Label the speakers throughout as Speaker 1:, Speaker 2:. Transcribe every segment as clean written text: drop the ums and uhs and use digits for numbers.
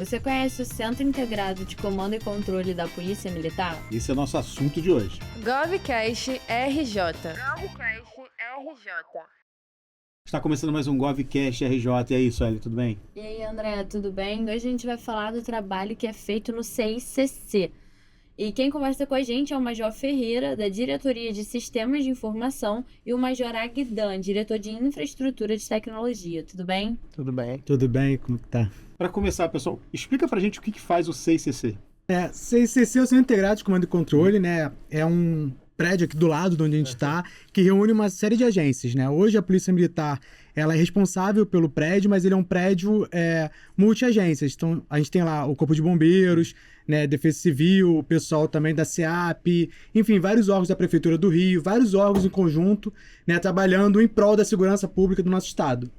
Speaker 1: Você conhece o Centro Integrado de Comando e Controle da Polícia Militar?
Speaker 2: Esse é nosso assunto de hoje.
Speaker 3: GovCast RJ.
Speaker 2: Está começando mais um GovCast RJ. E aí, Sueli, tudo bem?
Speaker 1: E aí, André, tudo bem? Hoje a gente vai falar do trabalho que é feito no CICC. E quem conversa com a gente é o Major Ferreira, da Diretoria de Sistemas de Informação, e o Major Agdan, diretor de Infraestrutura de Tecnologia. Tudo bem?
Speaker 4: Tudo bem.
Speaker 5: Tudo bem, como que tá?
Speaker 2: Para começar, pessoal, explica pra gente o que faz o CICC.
Speaker 5: CICC é o Centro Integrado de Comando e Controle, né? É um prédio aqui do lado de onde a gente está, que reúne uma série de agências, né? Hoje a Polícia Militar, ela é responsável pelo prédio, mas ele é um prédio multi-agências. Então, a gente tem lá o Corpo de Bombeiros, né? Defesa Civil, o pessoal também da SEAP, enfim, vários órgãos da Prefeitura do Rio, vários órgãos em conjunto, né? Trabalhando em prol da segurança pública do nosso estado.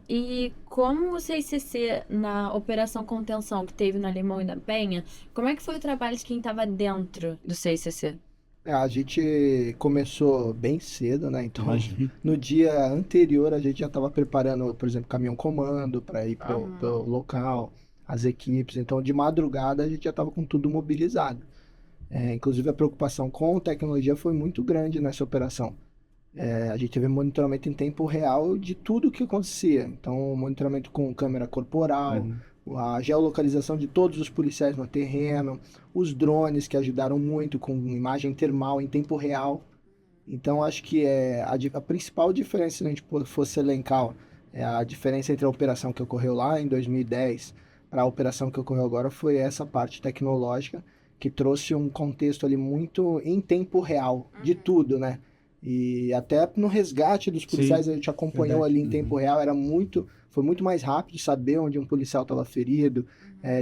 Speaker 1: E como o CICC, na Operação Contenção que teve no Alemão e na Penha, como é que foi o trabalho de quem estava dentro do CICC?
Speaker 4: A gente começou bem cedo, né? Então, no dia anterior, a gente já estava preparando, por exemplo, caminhão-comando para ir para o local, as equipes. Então, de madrugada, a gente já estava com tudo mobilizado. Inclusive, a preocupação com tecnologia foi muito grande nessa operação. A gente teve monitoramento em tempo real de tudo o que acontecia. Então, monitoramento com câmera corporal, a geolocalização de todos os policiais no terreno, os drones que ajudaram muito com imagem termal em tempo real. Então, acho que a principal diferença, se a gente fosse elencar, é a diferença entre a operação que ocorreu lá em 2010 para a operação que ocorreu agora foi essa parte tecnológica que trouxe um contexto ali muito em tempo real de tudo, né? E até no resgate dos policiais, a gente acompanhou ali em tempo real, foi muito mais rápido saber onde um policial estava ferido,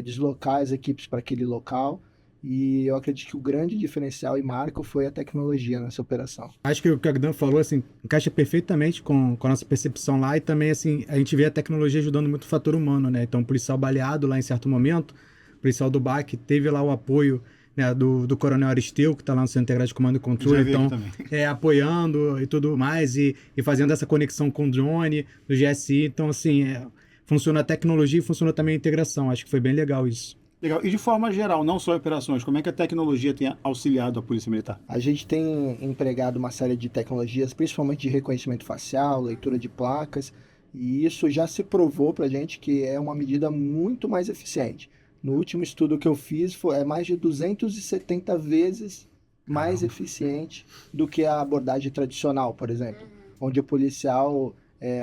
Speaker 4: deslocar as equipes para aquele local. E eu acredito que o grande diferencial e marco foi a tecnologia nessa operação.
Speaker 5: Acho que o que o Agdan falou, assim, encaixa perfeitamente com a nossa percepção lá, e também, assim, a gente vê a tecnologia ajudando muito o fator humano, né? Então, o policial baleado lá em certo momento, o policial do BAC teve lá o apoio, né, do Coronel Aristeu, que está lá no Centro Integrado de Comando e Controle, então, apoiando e tudo mais, e fazendo essa conexão com o drone, do GSI, então, assim, funciona a tecnologia e funciona também a integração, acho que foi bem legal isso.
Speaker 2: Legal. E de forma geral, não só operações, como é que a tecnologia tem auxiliado a Polícia Militar?
Speaker 4: A gente tem empregado uma série de tecnologias, principalmente de reconhecimento facial, leitura de placas, e isso já se provou para a gente que é uma medida muito mais eficiente. No último estudo que eu fiz, é mais de 270 vezes mais eficiente do que a abordagem tradicional, por exemplo, onde o policial,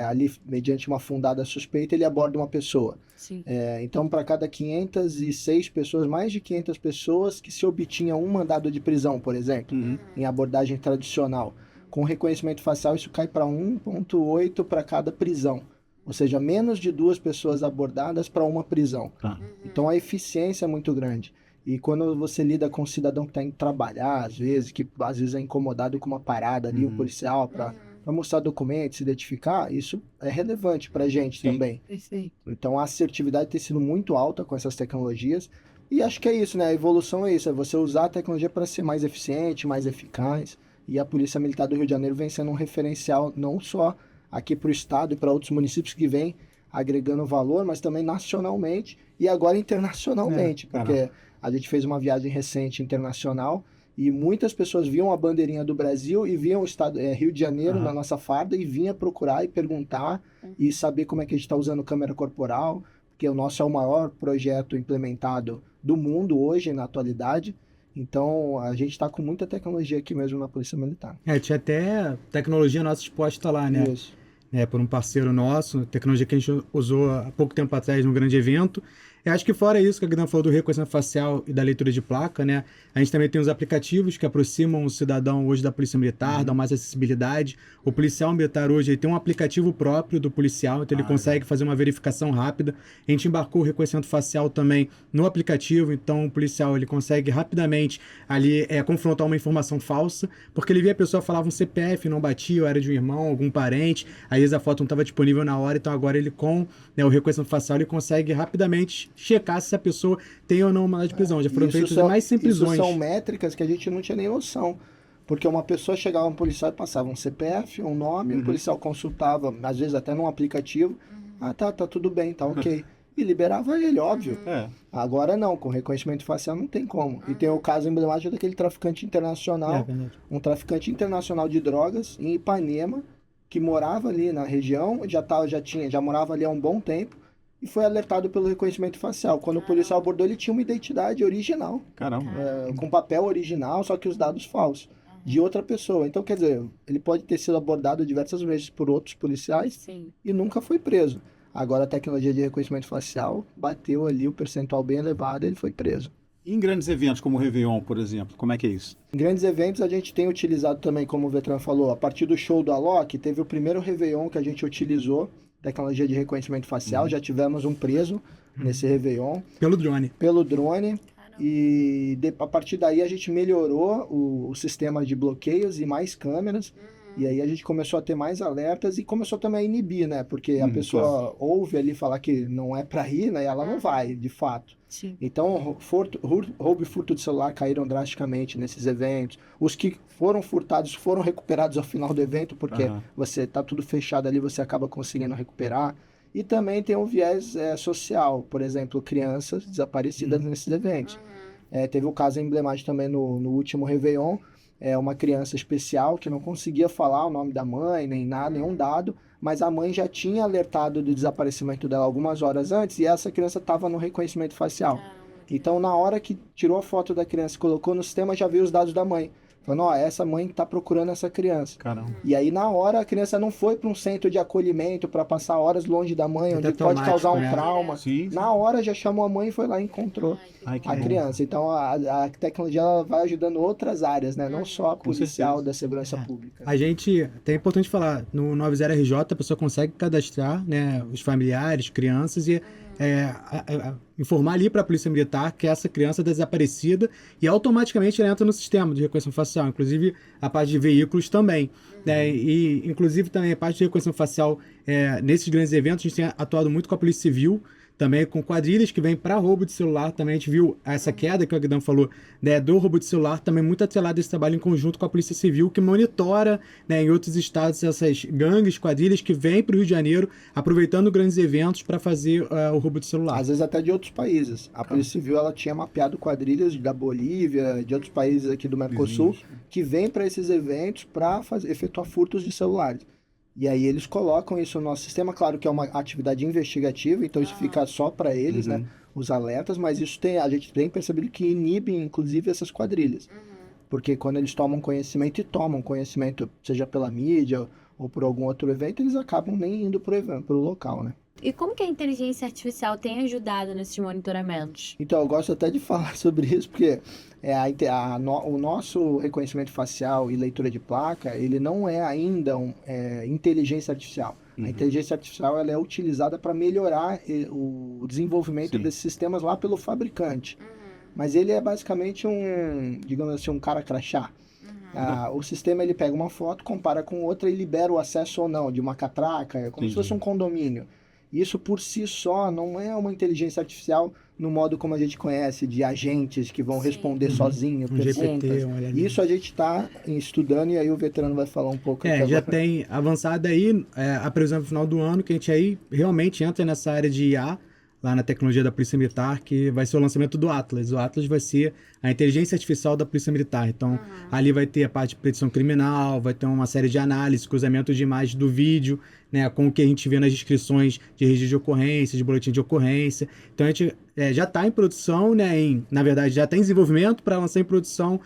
Speaker 4: ali, mediante uma fundada suspeita, ele aborda uma pessoa.
Speaker 1: Sim.
Speaker 4: Então, para cada 506 pessoas, mais de 500 pessoas que se obtinha um mandado de prisão, por exemplo, em abordagem tradicional. Com reconhecimento facial, isso cai para 1,8 para cada prisão. Ou seja, menos de 2 pessoas abordadas para uma prisão. Então, a eficiência é muito grande. E quando você lida com um cidadão que está indo trabalhar, às vezes é incomodado com uma parada ali, o policial, para mostrar documentos, se identificar, isso é relevante para a gente também.
Speaker 1: Perfeito.
Speaker 4: Então, a assertividade tem sido muito alta com essas tecnologias. E acho que é isso, né? A evolução é isso, é você usar a tecnologia para ser mais eficiente, mais eficaz. E a Polícia Militar do Rio de Janeiro vem sendo um referencial não só aqui para o estado e para outros municípios que vêm agregando valor, mas também nacionalmente e agora internacionalmente, porque a gente fez uma viagem recente internacional e muitas pessoas viam a bandeirinha do Brasil e viam o estado Rio de Janeiro na nossa farda e vinha procurar e perguntar e saber como é que a gente está usando câmera corporal, porque o nosso é o maior projeto implementado do mundo hoje, na atualidade. Então, a gente está com muita tecnologia aqui mesmo na Polícia Militar.
Speaker 5: Tinha até tecnologia nossa exposta lá, né?
Speaker 4: Isso.
Speaker 5: Por um parceiro nosso, tecnologia que a gente usou há pouco tempo atrás num grande evento. Eu acho que fora isso que a Agdan falou do reconhecimento facial e da leitura de placa, né? A gente também tem os aplicativos que aproximam o cidadão hoje da Polícia Militar, dão mais acessibilidade. O policial militar hoje ele tem um aplicativo próprio do policial, então ele consegue fazer uma verificação rápida. A gente embarcou o reconhecimento facial também no aplicativo, então o policial ele consegue rapidamente ali confrontar uma informação falsa, porque ele via a pessoa falava um CPF, não batia, ou era de um irmão, algum parente, às vezes a foto não estava disponível na hora, então agora ele com o reconhecimento facial ele consegue rapidamente checar se a pessoa tem ou não uma mandado de prisão. Já foram feitas mais simplesões.
Speaker 4: Isso são métricas que a gente não tinha nem noção. Porque uma pessoa chegava um policial e passava um CPF, um nome, o policial consultava, às vezes até num aplicativo. Tá tudo bem, tá ok. e liberava ele, óbvio.
Speaker 2: É.
Speaker 4: Agora não, com reconhecimento facial não tem como. E tem o caso emblemático daquele traficante internacional,
Speaker 5: verdade.
Speaker 4: um traficante internacional de drogas em Ipanema, que morava ali na região, já morava ali há um bom tempo, e foi alertado pelo reconhecimento facial. Quando o policial abordou, ele tinha uma identidade original,
Speaker 2: Caramba.
Speaker 4: com papel original, só que os dados falsos, de outra pessoa. Então, quer dizer, ele pode ter sido abordado diversas vezes por outros policiais
Speaker 1: Sim.
Speaker 4: e nunca foi preso. Agora a tecnologia de reconhecimento facial bateu ali o percentual bem elevado e ele foi preso.
Speaker 2: E em grandes eventos como o Réveillon, por exemplo, como é que é isso?
Speaker 4: Em grandes eventos a gente tem utilizado também, como o Vetran falou, a partir do show do Alok, teve o primeiro Réveillon que a gente utilizou tecnologia de reconhecimento facial, já tivemos um preso nesse Réveillon.
Speaker 5: Pelo drone.
Speaker 4: Pelo drone. E a partir daí a gente melhorou o sistema de bloqueios e mais câmeras. E aí a gente começou a ter mais alertas e começou também a inibir, né? Porque a pessoa ouve ali falar que não é para ir, né? E ela não vai, de fato.
Speaker 1: Sim.
Speaker 4: Então, roubo e furto de celular caíram drasticamente nesses eventos. Os que foram furtados foram recuperados ao final do evento, porque você tá tudo fechado ali, você acaba conseguindo recuperar. E também tem um viés social, por exemplo, crianças desaparecidas nesses eventos. Teve um caso emblemático também no último Réveillon, uma criança especial que não conseguia falar o nome da mãe, nem nada, nenhum dado, mas a mãe já tinha alertado do desaparecimento dela algumas horas antes e essa criança estava no reconhecimento facial. Então, na hora que tirou a foto da criança e colocou no sistema, já viu os dados da mãe. Falando, essa mãe está procurando essa criança.
Speaker 2: Caramba.
Speaker 4: E aí, na hora, a criança não foi para um centro de acolhimento para passar horas longe da mãe, onde pode causar um trauma.
Speaker 2: Sim.
Speaker 4: Na hora, já chamou a mãe e foi lá e encontrou a criança. Então, a tecnologia ela vai ajudando outras áreas, né? Não só a policial da segurança pública.
Speaker 5: A gente, até é importante falar, no 90RJ a pessoa consegue cadastrar, né, os familiares, crianças e informar ali para a Polícia Militar que essa criança está desaparecida e automaticamente ela entra no sistema de reconhecimento facial, inclusive a parte de veículos também. Né? E inclusive também a parte de reconhecimento facial, nesses grandes eventos, a gente tem atuado muito com a Polícia Civil, também com quadrilhas que vêm para roubo de celular. Também a gente viu essa queda que o Guidão falou, né, do roubo de celular, também muito atrelado esse trabalho em conjunto com a Polícia Civil, que monitora, né, em outros estados essas gangues, quadrilhas que vêm para o Rio de Janeiro, aproveitando grandes eventos para fazer o roubo de celular.
Speaker 4: Às vezes até de outros países. A Polícia Civil ela tinha mapeado quadrilhas da Bolívia, de outros países aqui do Mercosul, que vêm para esses eventos para efetuar furtos de celulares. E aí eles colocam isso no nosso sistema, claro que é uma atividade investigativa, então isso fica só para eles, né, os alertas, mas isso a gente tem percebido que inibe, inclusive, essas quadrilhas. Porque quando eles tomam conhecimento, seja pela mídia ou por algum outro evento, eles acabam nem indo pro local, né.
Speaker 1: E como que a inteligência artificial tem ajudado nesses monitoramentos?
Speaker 4: Então, eu gosto até de falar sobre isso, porque o nosso reconhecimento facial e leitura de placa, ele não é ainda inteligência artificial. A inteligência artificial ela é utilizada para melhorar o desenvolvimento desses sistemas lá pelo fabricante. Mas ele é basicamente digamos assim, um cara crachá. O sistema ele pega uma foto, compara com outra e libera o acesso ou não de uma catraca, como se fosse um condomínio. Isso por si só não é uma inteligência artificial no modo como a gente conhece, de agentes que vão responder sozinho perguntas. Isso a gente está estudando e aí o veterano vai falar um pouco.
Speaker 5: Já tem avançado aí a previsão no final do ano, que a gente aí realmente entra nessa área de IA, lá na tecnologia da Polícia Militar, que vai ser o lançamento do Atlas. O Atlas vai ser a inteligência artificial da Polícia Militar. Então, ali vai ter a parte de predição criminal, vai ter uma série de análises, cruzamento de imagens do vídeo, né, com o que a gente vê nas descrições de registro de ocorrência, de boletim de ocorrência. Então, a gente já está em produção, né, na verdade, já está em desenvolvimento para lançar em produção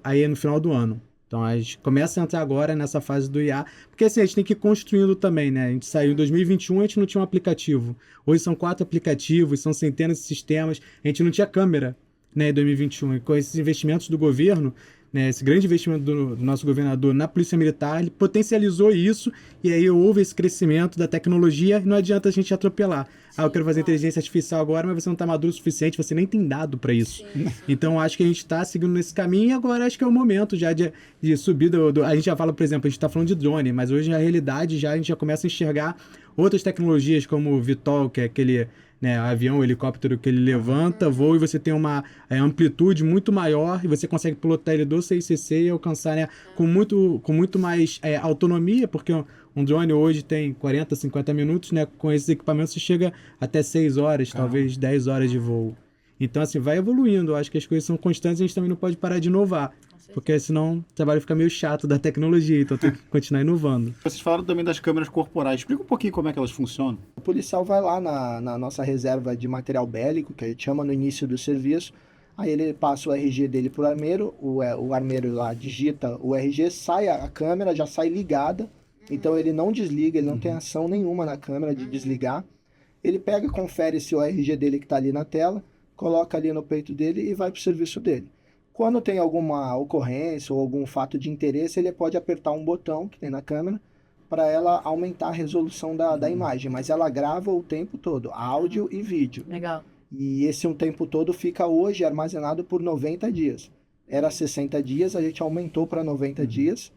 Speaker 5: aí no final do ano. Então, a gente começa a entrar agora nessa fase do IA, porque assim, a gente tem que ir construindo também, né? A gente saiu em 2021, a gente não tinha um aplicativo. Hoje são 4 aplicativos, são centenas de sistemas. A gente não tinha câmera, né, em 2021. E com esses investimentos do governo, né, esse grande investimento do nosso governador na Polícia Militar, ele potencializou isso e aí houve esse crescimento da tecnologia e não adianta a gente atropelar. Eu quero fazer inteligência artificial agora, mas você não está maduro o suficiente, você nem tem dado para isso. Então, acho que a gente está seguindo nesse caminho e agora acho que é o momento já de subir a gente já fala, por exemplo, a gente está falando de drone, mas hoje na realidade a gente já começa a enxergar outras tecnologias como o VTOL, que é aquele, né, avião, helicóptero que ele levanta, voa e você tem uma amplitude muito maior e você consegue pilotar ele do CICC e alcançar, né, com muito mais autonomia, porque Um drone hoje tem 40, 50 minutos, né? Com esses equipamentos você chega até 6 horas, talvez 10 horas de voo. Então, assim, vai evoluindo. Eu acho que as coisas são constantes e a gente também não pode parar de inovar. Porque senão o trabalho fica meio chato da tecnologia, então tem que continuar inovando.
Speaker 2: Vocês falaram também das câmeras corporais. Explica um pouquinho como é que elas funcionam.
Speaker 4: O policial vai lá na nossa reserva de material bélico, que a gente chama no início do serviço, aí ele passa o RG dele pro armeiro, o armeiro lá digita o RG, sai a câmera, já sai ligada, então ele não desliga, ele não tem ação nenhuma na câmera de desligar. Ele pega, confere se o RG dele que está ali na tela, coloca ali no peito dele e vai pro serviço dele. Quando tem alguma ocorrência ou algum fato de interesse, ele pode apertar um botão que tem na câmera para ela aumentar a resolução da imagem, mas ela grava o tempo todo, áudio e vídeo.
Speaker 1: Legal.
Speaker 4: E esse um tempo todo fica hoje armazenado por 90 dias. Era 60 dias, a gente aumentou para 90 dias.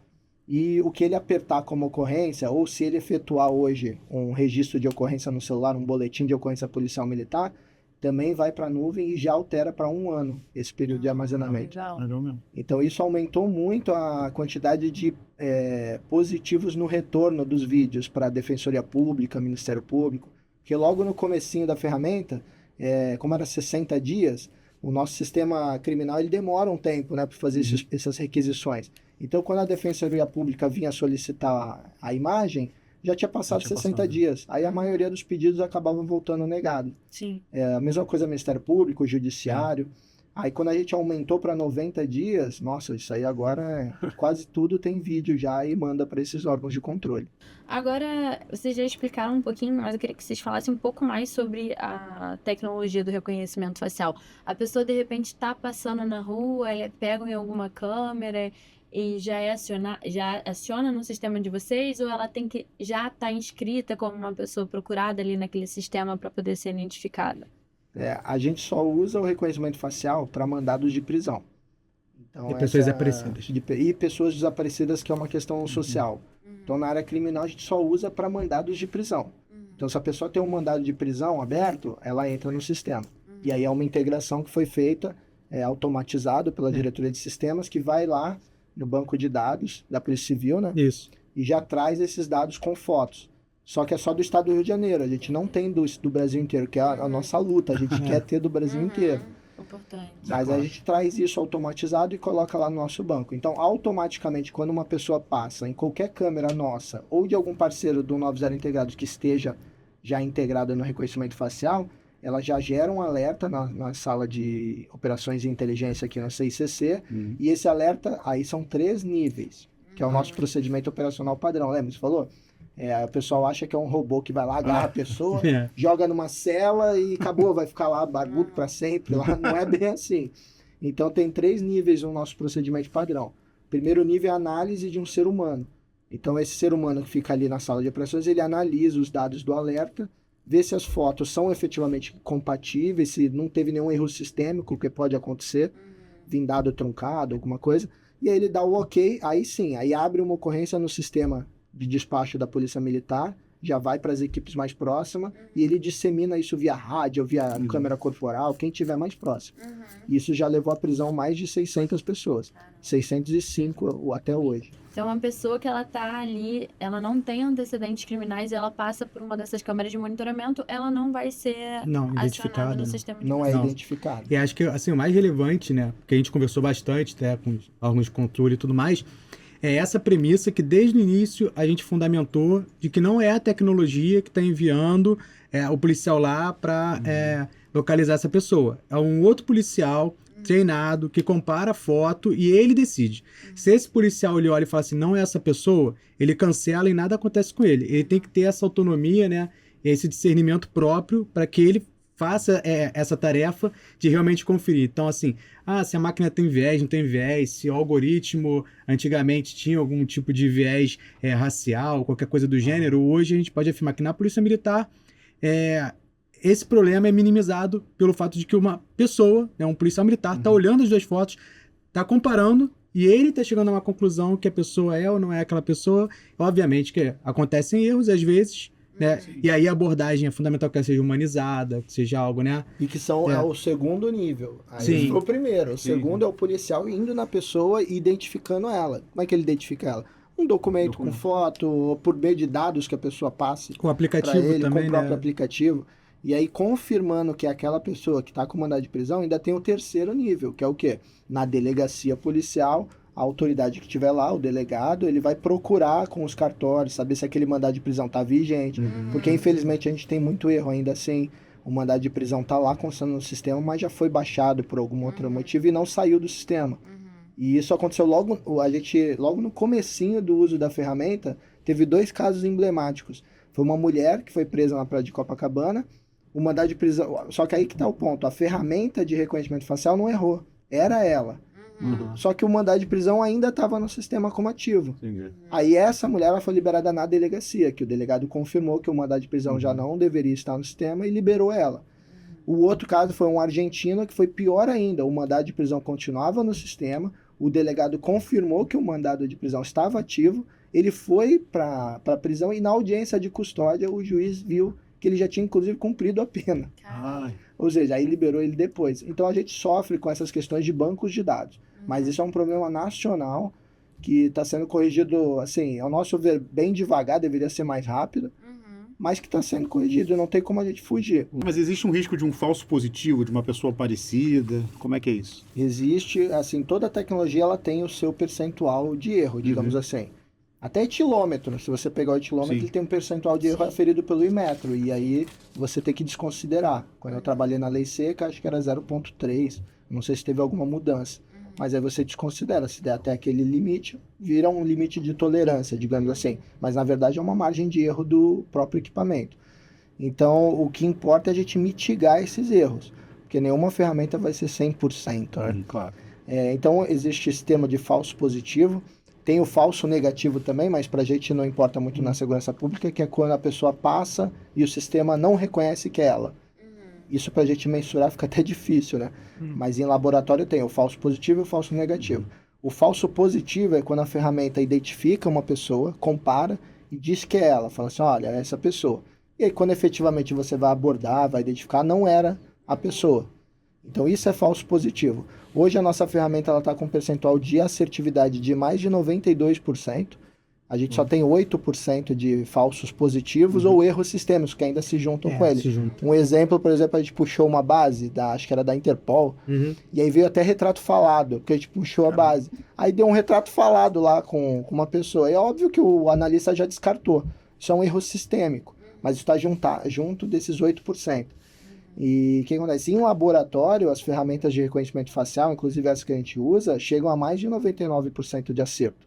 Speaker 4: E o que ele apertar como ocorrência, ou se ele efetuar hoje um registro de ocorrência no celular, um boletim de ocorrência policial militar, também vai para a nuvem e já altera para 1 ano esse período de armazenamento.
Speaker 2: Legal mesmo.
Speaker 4: Então isso aumentou muito a quantidade de positivos no retorno dos vídeos para a Defensoria Pública, Ministério Público, porque logo no comecinho da ferramenta, como era 60 dias, o nosso sistema criminal ele demora um tempo, né, para fazer essas requisições. Então quando a Defensoria Pública vinha solicitar a imagem, já tinha passado 60 dias. Aí a maioria dos pedidos acabavam voltando negado.
Speaker 1: Sim.
Speaker 4: A mesma coisa Ministério Público, Judiciário. Aí quando a gente aumentou para 90 dias, nossa, isso aí agora quase tudo tem vídeo já e manda para esses órgãos de controle.
Speaker 1: Agora, vocês já explicaram um pouquinho, mas eu queria que vocês falassem um pouco mais sobre a tecnologia do reconhecimento facial. A pessoa, de repente, está passando na rua, pega em alguma câmera e já aciona no sistema de vocês, ou ela tem que já estar inscrita como uma pessoa procurada ali naquele sistema para poder ser identificada?
Speaker 4: A gente só usa o reconhecimento facial para mandados de prisão. Então,
Speaker 5: E pessoas desaparecidas.
Speaker 4: E pessoas desaparecidas, que é uma questão social. Então, na área criminal, a gente só usa para mandados de prisão. Então, se a pessoa tem um mandado de prisão aberto, ela entra no sistema. E aí é uma integração que foi feita, automatizado pela diretoria de sistemas, que vai lá no banco de dados da Polícia Civil, né?
Speaker 5: Isso.
Speaker 4: E já traz esses dados com fotos. Só que é só do estado do Rio de Janeiro, a gente não tem do Brasil inteiro, que é a nossa luta, a gente quer ter do Brasil inteiro.
Speaker 1: Importante.
Speaker 4: Mas a gente traz isso automatizado e coloca lá no nosso banco. Então, automaticamente, quando uma pessoa passa em qualquer câmera nossa ou de algum parceiro do 90 Integrados que esteja já integrado no reconhecimento facial, ela já gera um alerta na sala de operações de inteligência aqui na CICC, e esse alerta, aí são 3 níveis, que é o nosso procedimento operacional padrão. Lembra? Você falou? O pessoal acha que é um robô que vai lá, agarra a pessoa, joga numa cela e acabou, vai ficar lá barbudo para sempre. Lá não é bem assim. Então tem 3 níveis no nosso procedimento padrão. Primeiro nível é a análise de um ser humano. Então esse ser humano que fica ali na sala de operações, ele analisa os dados do alerta, vê se as fotos são efetivamente compatíveis, se não teve nenhum erro sistêmico, que pode acontecer, vir dado truncado, alguma coisa, e aí ele dá o ok, aí sim, aí abre uma ocorrência no sistema de despacho da Polícia Militar, já vai para as equipes mais próximas, e ele dissemina isso via rádio, via câmera corporal, quem tiver mais próximo. Isso já levou à prisão mais de 600 pessoas, 605 até hoje.
Speaker 1: Então, uma pessoa que ela tá ali, ela não tem antecedentes criminais, ela passa por uma dessas câmeras de monitoramento, ela não vai ser acionada no sistema de
Speaker 4: não é identificada.
Speaker 5: E acho que assim, o mais relevante, né, que a gente conversou bastante até com órgãos de controle e tudo mais, é essa premissa que desde o início a gente fundamentou de que não é a tecnologia que está enviando o policial lá para localizar essa pessoa. É um outro policial treinado que compara a foto e ele decide. Se esse policial ele olha e fala assim, não é essa pessoa, ele cancela e nada acontece com ele. Ele tem que ter essa autonomia, né, esse discernimento próprio para que ele faça essa tarefa de realmente conferir. Então, assim, se a máquina tem viés, não tem viés, se o algoritmo antigamente tinha algum tipo de viés racial, qualquer coisa do gênero, hoje a gente pode afirmar que na Polícia Militar esse problema é minimizado pelo fato de que uma pessoa, um policial militar, está olhando as 2 fotos, está comparando e ele está chegando a uma conclusão que a pessoa é ou não é aquela pessoa. Obviamente que acontecem erros às vezes, né? E aí a abordagem é fundamental que ela seja humanizada, que seja algo, né?
Speaker 4: E que é o segundo nível. Aí foi o primeiro. O segundo é o policial indo na pessoa e identificando ela. Como é que ele identifica ela? Um documento com foto, ou por meio de dados que a pessoa passe
Speaker 5: Com o
Speaker 4: para
Speaker 5: aplicativo
Speaker 4: ele,
Speaker 5: também,
Speaker 4: com o próprio
Speaker 5: né?
Speaker 4: aplicativo. E aí, confirmando que é aquela pessoa que está com mandado de prisão, ainda tem o terceiro nível, que é o quê? Na delegacia policial, a autoridade que estiver lá, o delegado, ele vai procurar com os cartórios, saber se aquele mandado de prisão está vigente. Porque, infelizmente, a gente tem muito erro ainda assim. O mandado de prisão está lá constando no sistema, mas já foi baixado por algum outro motivo e não saiu do sistema. E isso aconteceu logo no comecinho do uso da ferramenta, teve 2 casos emblemáticos. Foi uma mulher que foi presa na praia de Copacabana, o mandado de prisão... Só que aí que tá o ponto, a ferramenta de reconhecimento facial não errou, era ela. Só que o mandado de prisão ainda estava no sistema como ativo.
Speaker 2: Entendi.
Speaker 4: Aí essa mulher ela foi liberada na delegacia, que o delegado confirmou que o mandado de prisão já não deveria estar no sistema e liberou ela. O outro caso foi um argentino que foi pior ainda, o mandado de prisão continuava no sistema, o delegado confirmou que o mandado de prisão estava ativo, ele foi para a prisão e na audiência de custódia o juiz viu que ele já tinha inclusive cumprido a pena.
Speaker 2: Ai.
Speaker 4: Ou seja, aí liberou ele depois. Então a gente sofre com essas questões de bancos de dados. Mas isso é um problema nacional que está sendo corrigido, assim, ao nosso ver, bem devagar, deveria ser mais rápido, mas que está sendo corrigido, não tem como a gente fugir.
Speaker 2: Mas existe um risco de um falso positivo, de uma pessoa parecida? Como é que é isso?
Speaker 4: Existe, assim, toda tecnologia ela tem o seu percentual de erro, digamos assim. Até etilômetro, se você pegar o etilômetro,
Speaker 2: Sim.
Speaker 4: ele tem um percentual de erro aferido pelo Inmetro, e aí você tem que desconsiderar. Quando eu trabalhei na lei seca, acho que era 0,3, não sei se teve alguma mudança. Mas aí você desconsidera, se der até aquele limite, vira um limite de tolerância, digamos assim. Mas na verdade é uma margem de erro do próprio equipamento. Então o que importa é a gente mitigar esses erros, porque nenhuma ferramenta vai ser 100%. Né?
Speaker 2: Claro.
Speaker 4: Então existe sistema de falso positivo, tem o falso negativo também, mas para a gente não importa muito na segurança pública, que é quando a pessoa passa e o sistema não reconhece que é ela. Isso para a gente mensurar fica até difícil, né? Mas em laboratório tem o falso positivo e o falso negativo. O falso positivo é quando a ferramenta identifica uma pessoa, compara e diz que é ela. Fala assim, olha, é essa pessoa. E aí quando efetivamente você vai abordar, vai identificar, não era a pessoa. Então isso é falso positivo. Hoje a nossa ferramenta está com um percentual de assertividade de mais de 92%. A gente só tem 8% de falsos positivos ou erros sistêmicos que ainda se juntam com ele. Um exemplo, por exemplo, a gente puxou uma base, acho que era da Interpol, e aí veio até retrato falado, porque a gente puxou a base. Aí deu um retrato falado lá com uma pessoa. E é óbvio que o analista já descartou. Isso é um erro sistêmico, mas está junto desses 8%. E o que acontece? Em laboratório, as ferramentas de reconhecimento facial, inclusive as que a gente usa, chegam a mais de 99% de acerto.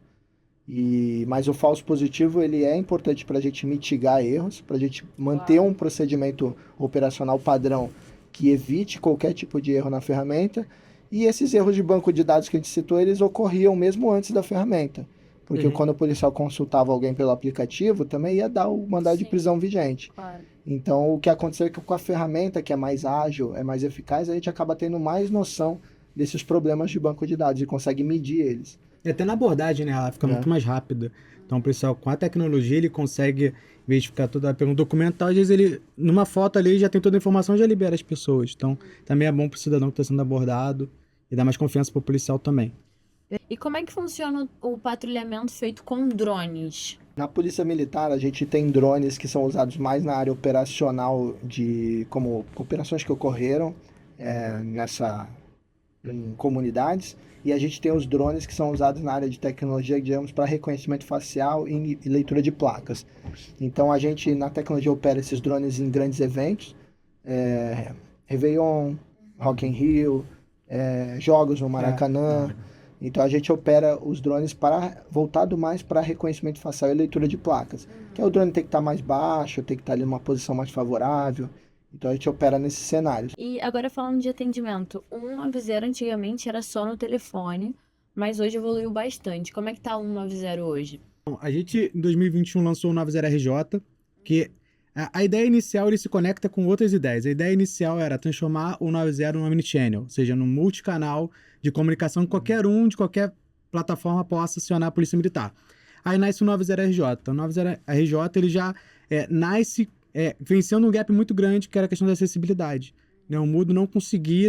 Speaker 4: Mas o falso positivo ele é importante para a gente mitigar erros, para a gente manter um procedimento operacional padrão que evite qualquer tipo de erro na ferramenta. E esses erros de banco de dados que a gente citou, eles ocorriam mesmo antes da ferramenta. Porque quando o policial consultava alguém pelo aplicativo, também ia dar o mandado de prisão vigente.
Speaker 1: Claro.
Speaker 4: Então, o que aconteceu é que com a ferramenta, que é mais ágil, é mais eficaz, a gente acaba tendo mais noção desses problemas de banco de dados e consegue medir eles.
Speaker 5: E até na abordagem, né? Ela fica muito mais rápida. Então, o pessoal, com a tecnologia, ele consegue verificar toda a pergunta documental. Às vezes, ele, numa foto ali, já tem toda a informação e já libera as pessoas. Então, também é bom para o cidadão que está sendo abordado e dá mais confiança para o policial também.
Speaker 1: E como é que funciona o patrulhamento feito com drones?
Speaker 4: Na Polícia Militar, a gente tem drones que são usados mais na área operacional, como operações que ocorreram em comunidades. E a gente tem os drones que são usados na área de tecnologia, digamos, para reconhecimento facial e leitura de placas. Então, a gente, na tecnologia, opera esses drones em grandes eventos. Réveillon, Rock in Rio, jogos no Maracanã. Então, a gente opera os drones voltado mais para reconhecimento facial e leitura de placas. Que o drone tem que estar mais baixo, tem que estar ali numa posição mais favorável. Então, a gente opera nesses cenários.
Speaker 1: E agora falando de atendimento, o 190 antigamente era só no telefone, mas hoje evoluiu bastante. Como é que tá o 190 hoje?
Speaker 5: Bom, a gente, em 2021, lançou o 90RJ, que a ideia inicial ele se conecta com outras ideias. A ideia inicial era transformar o 90 num omnichannel, ou seja, num multicanal de comunicação que qualquer de qualquer plataforma possa acionar a Polícia Militar. Aí nasce o 90RJ. O 90RJ ele já nasce vencendo um gap muito grande, que era a questão da acessibilidade. O mudo não conseguia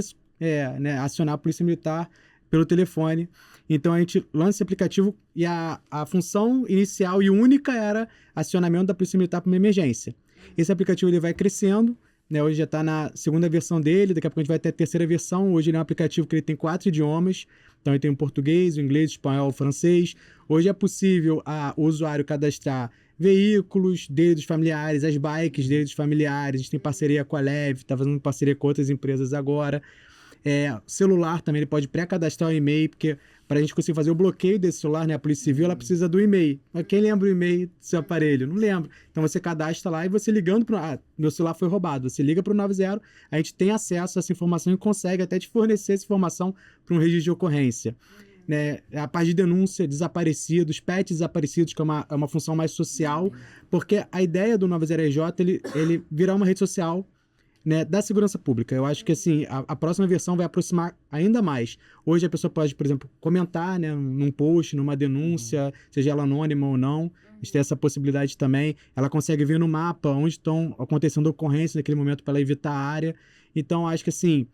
Speaker 5: acionar a Polícia Militar pelo telefone. Então a gente lança esse aplicativo e a função inicial e única era acionamento da Polícia Militar para uma emergência. Esse aplicativo ele vai crescendo, né? Hoje já está na segunda versão dele, daqui a pouco a gente vai ter a terceira versão. Hoje ele é um aplicativo que ele tem 4 idiomas, então ele tem o português, o inglês, o espanhol, o francês. Hoje é possível o usuário cadastrar veículos dele, dos familiares, as bikes dele, dos familiares. A gente tem parceria com a Leve, está fazendo parceria com outras empresas agora. Celular também, ele pode pré-cadastrar o e-mail, porque para a gente conseguir fazer o bloqueio desse celular, né, a Polícia Civil, ela precisa do e-mail. Mas quem lembra o e-mail do seu aparelho? Não lembra. Então você cadastra lá e você ligando para meu celular foi roubado. Você liga para o 90, a gente tem acesso a essa informação e consegue até te fornecer essa informação para um registro de ocorrência. Né, a parte de denúncia, desaparecidos, pets desaparecidos, que é uma função mais social, porque a ideia do 90RJ, ele virar uma rede social, né, da segurança pública. Eu acho que assim, a próxima versão vai aproximar ainda mais. Hoje a pessoa pode, por exemplo, comentar, né, num post, numa denúncia, seja ela anônima ou não. A gente tem essa possibilidade também. Ela consegue ver no mapa onde estão acontecendo ocorrências naquele momento para ela evitar a área. Então, acho que assim,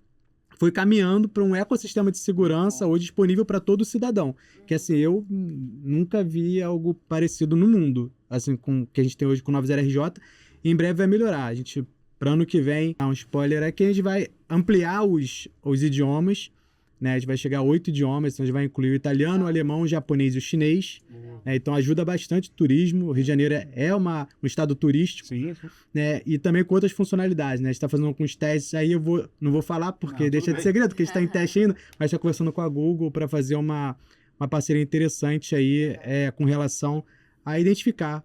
Speaker 5: foi caminhando para um ecossistema de segurança hoje disponível para todo cidadão. Que assim, eu nunca vi algo parecido no mundo, assim, com o que a gente tem hoje com o 90RJ. E em breve vai melhorar. A gente, para ano que vem, um spoiler é que a gente vai ampliar os idiomas, né? A gente vai chegar a 8 idiomas, então a gente vai incluir o italiano, o alemão, o japonês e o chinês. Né? Então ajuda bastante o turismo. O Rio de Janeiro é um estado turístico. Sim. Né? E também com outras funcionalidades. Né? A gente está fazendo alguns testes aí, não vou falar porque deixa de segredo, porque a gente está em teste ainda, mas está conversando com a Google para fazer uma parceria interessante aí com relação a identificar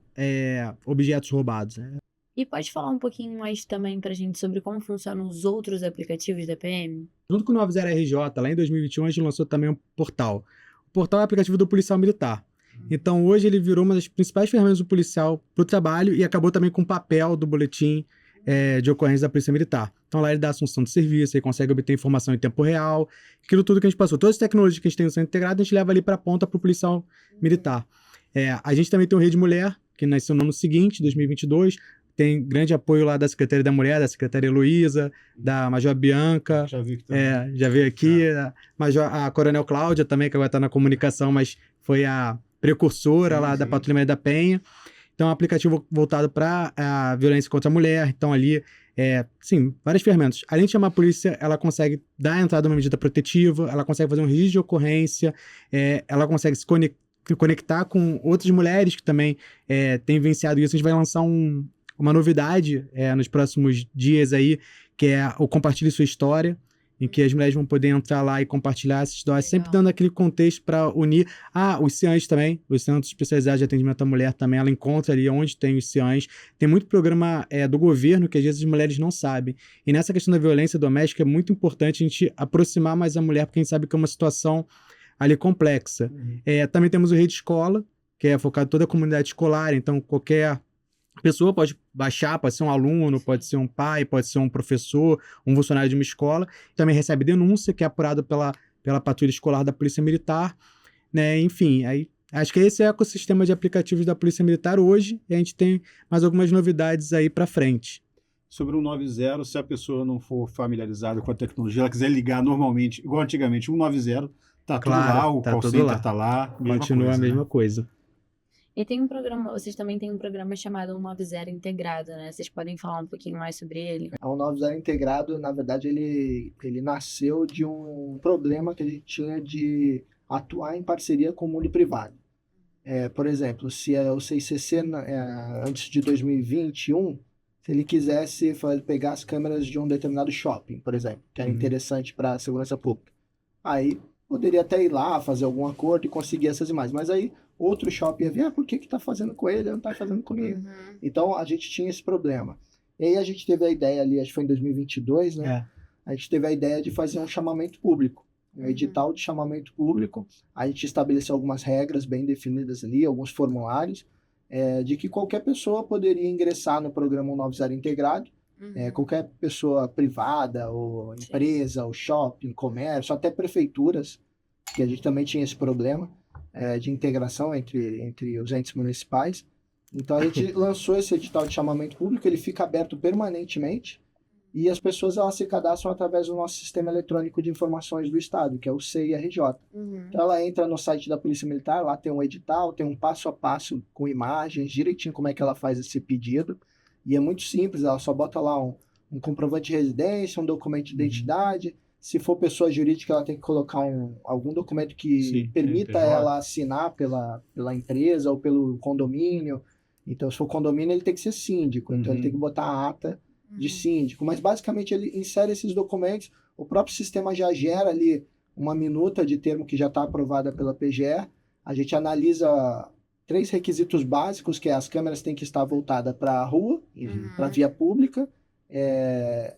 Speaker 5: objetos roubados. Né?
Speaker 1: E pode falar um pouquinho mais também pra gente sobre como funcionam os outros aplicativos da PM?
Speaker 5: Junto com o 90RJ, lá em 2021, a gente lançou também um portal. O portal é o aplicativo do policial militar. Então, hoje ele virou uma das principais ferramentas do policial para o trabalho e acabou também com o papel do boletim de ocorrência da Polícia Militar. Então, lá ele dá assunção de serviço, ele consegue obter informação em tempo real, aquilo tudo que a gente passou. Todas as tecnologias que a gente tem no centro integrado, a gente leva ali para a ponta para o policial militar. A gente também tem o Rede Mulher, que nasceu no ano seguinte, 2022, tem grande apoio lá da Secretaria da Mulher, da Secretária Heloísa, da Major Bianca. Já vi também. Já veio aqui. A Coronel Cláudia também, que agora está na comunicação, mas foi a precursora lá da Patrulha Maria da Penha. Então, é um aplicativo voltado para a violência contra a mulher. Então, ali, várias ferramentas. Além de chamar a polícia, ela consegue dar a entrada de uma medida protetiva, ela consegue fazer um registro de ocorrência, ela consegue se conectar com outras mulheres que também têm vivenciado isso. A gente vai lançar uma novidade nos próximos dias aí, que é o Compartilhe Sua História, em que as mulheres vão poder entrar lá e compartilhar essa história, sempre dando aquele contexto para unir. Os CIANs também, os Centros Especializados de Atendimento à Mulher também, ela encontra ali onde tem os CIANs. Tem muito programa do governo que às vezes as mulheres não sabem. E nessa questão da violência doméstica é muito importante a gente aproximar mais a mulher, porque a gente sabe que é uma situação ali complexa. Também temos o Rede Escola, que é focado em toda a comunidade escolar, então qualquer pessoa pode baixar, pode ser um aluno, pode ser um pai, pode ser um professor, um funcionário de uma escola. Também recebe denúncia, que é apurada pela patrulha escolar da Polícia Militar. Né? Enfim, aí, acho que esse é o ecossistema de aplicativos da Polícia Militar hoje, e a gente tem mais algumas novidades aí para frente.
Speaker 2: Sobre o 90, se a pessoa não for familiarizada com a tecnologia, ela quiser ligar normalmente, igual antigamente, 190, tá tudo lá, o call center tá lá.
Speaker 5: Continua a mesma coisa.
Speaker 1: E tem um programa, vocês também têm um programa chamado 90 Integrado, né? Vocês podem falar um pouquinho mais sobre ele?
Speaker 4: O 90 Integrado, na verdade, ele nasceu de um problema que a gente tinha de atuar em parceria com o mundo privado. Por exemplo, se o 6CC, antes de 2021, se ele quisesse pegar as câmeras de um determinado shopping, por exemplo, que era interessante para a segurança pública, aí poderia até ir lá, fazer algum acordo e conseguir essas imagens. Mas aí outro shopping ia ver, por que tá fazendo com ele, não tá fazendo comigo? Então a gente tinha esse problema. E aí a gente teve a ideia ali, acho que foi em 2022, né? A gente teve a ideia de fazer um chamamento público, um edital de chamamento público. A gente estabeleceu algumas regras bem definidas ali, alguns formulários, de que qualquer pessoa poderia ingressar no programa 90 Integrado, qualquer pessoa privada, ou empresa, ou shopping, comércio, até prefeituras, que a gente também tinha esse problema de integração entre os entes municipais. Então a gente lançou esse edital de chamamento público, ele fica aberto permanentemente, E as pessoas elas se cadastram através do nosso Sistema Eletrônico de Informações do Estado, que é o CIRJ. Então ela entra no site da Polícia Militar, lá tem um edital, tem um passo a passo com imagens, direitinho como é que ela faz esse pedido. E é muito simples, ela só bota lá um comprovante de residência, um documento de identidade. Se for pessoa jurídica, ela tem que colocar algum documento que permita ela assinar pela empresa ou pelo condomínio. Então, se for condomínio, ele tem que ser síndico. Então, ele tem que botar a ata de síndico. Mas, basicamente, ele insere esses documentos. O próprio sistema já gera ali uma minuta de termo que já está aprovada pela PGE. A gente analisa 3 requisitos básicos, que é as câmeras têm que estar voltadas para a rua, para a via pública.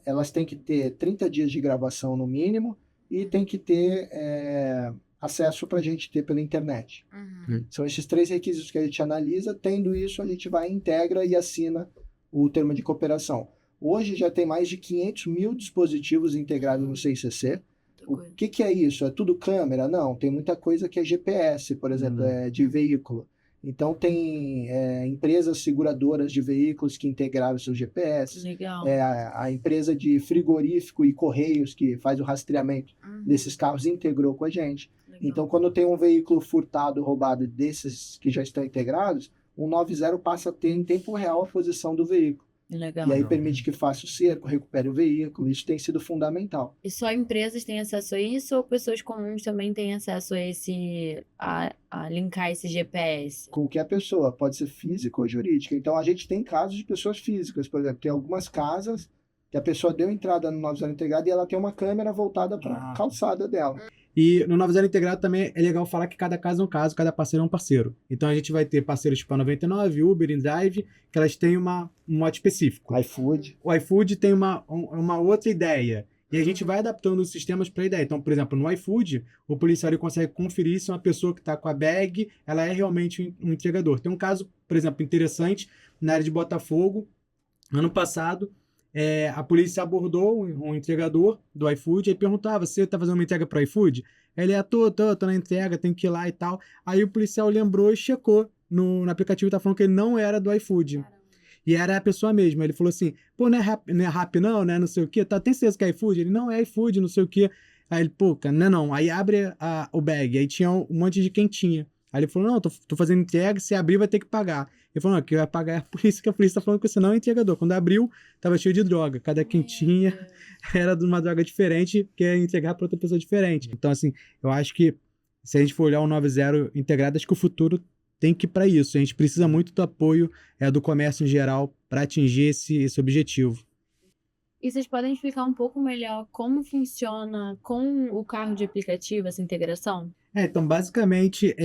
Speaker 4: Elas têm que ter 30 dias de gravação no mínimo e tem que ter acesso para a gente ter pela internet. São esses 3 requisitos que a gente analisa. Tendo isso, a gente vai, integra e assina o termo de cooperação. Hoje já tem mais de 500 mil dispositivos integrados no CICC. O que é isso? É tudo câmera? Não, tem muita coisa que é GPS, por exemplo, de veículo. Então, tem empresas seguradoras de veículos que integraram seus GPS.
Speaker 1: Legal.
Speaker 4: A empresa de frigorífico e correios que faz o rastreamento desses carros integrou com a gente. Legal. Então, quando tem um veículo furtado, roubado desses que já estão integrados, o 90 passa a ter em tempo real a posição do veículo.
Speaker 1: Legal.
Speaker 4: E aí permite que faça o cerco, recupere o veículo. Isso tem sido fundamental.
Speaker 1: E só empresas têm acesso a isso ou pessoas comuns também têm acesso a linkar esse GPS?
Speaker 4: Qualquer pessoa, pode ser física ou jurídica. Então, a gente tem casos de pessoas físicas, por exemplo. Tem algumas casas que a pessoa deu entrada no 90 integrado e ela tem uma câmera voltada para a calçada dela.
Speaker 5: E no 90 integrado também é legal falar que cada caso é um caso, cada parceiro é um parceiro. Então a gente vai ter parceiros tipo a 99, Uber, InDrive, que elas têm um mote específico.
Speaker 4: iFood.
Speaker 5: O iFood tem uma outra ideia. E a gente vai adaptando os sistemas para a ideia. Então, por exemplo, no iFood, o policial ele consegue conferir se uma pessoa que está com a bag, ela é realmente um entregador. Tem um caso, por exemplo, interessante, na área de Botafogo. Ano passado, a polícia abordou um entregador do iFood e perguntava: você está fazendo uma entrega para o iFood? Ele tô na entrega, tem que ir lá e tal. Aí o policial lembrou e checou no aplicativo e tá falando que ele não era do iFood. E era a pessoa mesma. Ele falou assim: pô, não é Rappi não, né? Não sei o quê. Tá, tem certeza que é iFood? Ele: não, é iFood, não sei o quê. Aí ele: pô, cara, não. Aí abre o bag. Aí tinha um monte de quentinha. Aí ele falou: não, tô fazendo entrega, se abrir vai ter que pagar. Ele falou: não, que vai pagar é a polícia, que a polícia tá falando que você não é entregador. Quando abriu, tava cheio de droga. Cada quentinha era de uma droga diferente, que ia entregar para outra pessoa diferente. Então, assim, eu acho que se a gente for olhar o 90 integrado, acho que o futuro tem que ir para isso. A gente precisa muito do apoio do comércio em geral para atingir esse objetivo.
Speaker 1: E vocês podem explicar um pouco melhor como funciona com o carro de aplicativo, essa integração?
Speaker 5: Então, basicamente,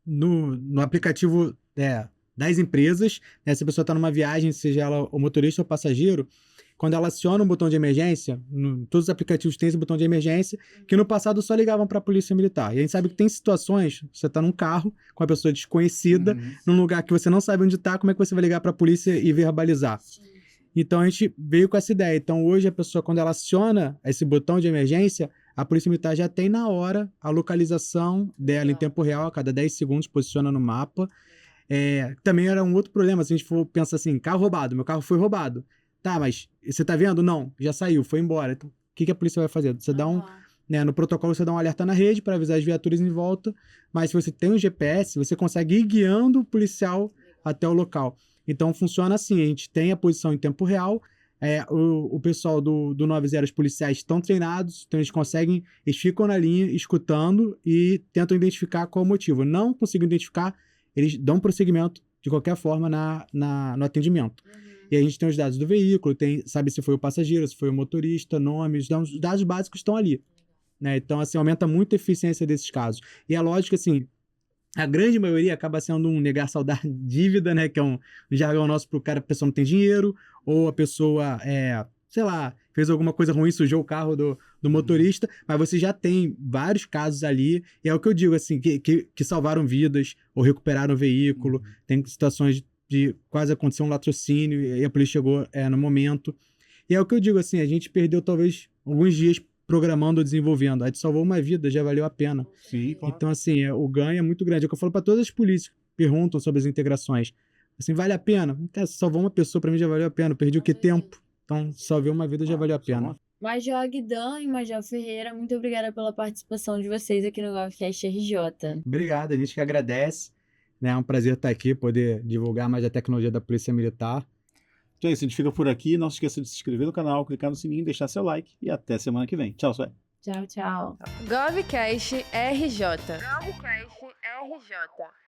Speaker 5: no aplicativo das empresas, né, se a pessoa está numa viagem, seja ela o motorista ou o passageiro, quando ela aciona um botão de emergência, todos os aplicativos têm esse botão de emergência, que no passado só ligavam para a polícia militar. E a gente sabe que tem situações, você está num carro com uma pessoa desconhecida, num lugar que você não sabe onde está, como é que você vai ligar para a polícia e verbalizar? Então a gente veio com essa ideia. Então hoje a pessoa, quando ela aciona esse botão de emergência, a polícia militar já tem na hora a localização dela em tempo real, a cada 10 segundos posiciona no mapa. Também era um outro problema, se a gente for pensar assim: carro roubado, meu carro foi roubado. Tá, mas você tá vendo? Não, já saiu, foi embora. Então, o que a polícia vai fazer? Você dá no protocolo você dá um alerta na rede para avisar as viaturas em volta, mas se você tem um GPS, você consegue ir guiando o policial até o local. Então funciona assim: a gente tem a posição em tempo real, o pessoal do 90, os policiais estão treinados, então eles ficam na linha escutando e tentam identificar qual o motivo. Não conseguem identificar, eles dão prosseguimento de qualquer forma no atendimento. E a gente tem os dados do veículo, sabe se foi o passageiro, se foi o motorista, nomes, os dados básicos estão ali. Né? Então, assim, aumenta muito a eficiência desses casos. E é lógico que, assim, a grande maioria acaba sendo um negar saudar dívida, né? Que é um jargão nosso pro cara, a pessoa não tem dinheiro, ou a pessoa, sei lá, fez alguma coisa ruim, sujou o carro do motorista, mas você já tem vários casos ali, e é o que eu digo, assim, que salvaram vidas, ou recuperaram o veículo, tem situações de quase acontecer um latrocínio, e a polícia chegou no momento. E é o que eu digo, assim, a gente perdeu talvez alguns dias programando ou desenvolvendo. A gente salvou uma vida, já valeu a pena.
Speaker 2: Sim, claro.
Speaker 5: Então, assim, o ganho é muito grande. É o que eu falo para todas as polícias que perguntam sobre as integrações. Assim, vale a pena? Cara, salvou uma pessoa, para mim já valeu a pena. Eu perdi o que? Tempo. Então, salvei uma vida já valeu a pena.
Speaker 1: Major Agdan e Major Ferreira, muito obrigada pela participação de vocês aqui no GovCast RJ.
Speaker 5: Obrigado, a gente que agradece. É um prazer estar aqui, poder divulgar mais a tecnologia da Polícia Militar.
Speaker 2: Então é isso, a gente fica por aqui. Não se esqueça de se inscrever no canal, clicar no sininho, deixar seu like e até semana que vem. Tchau, Sué.
Speaker 1: Tchau, tchau.
Speaker 3: GovCast RJ. GovCast RJ.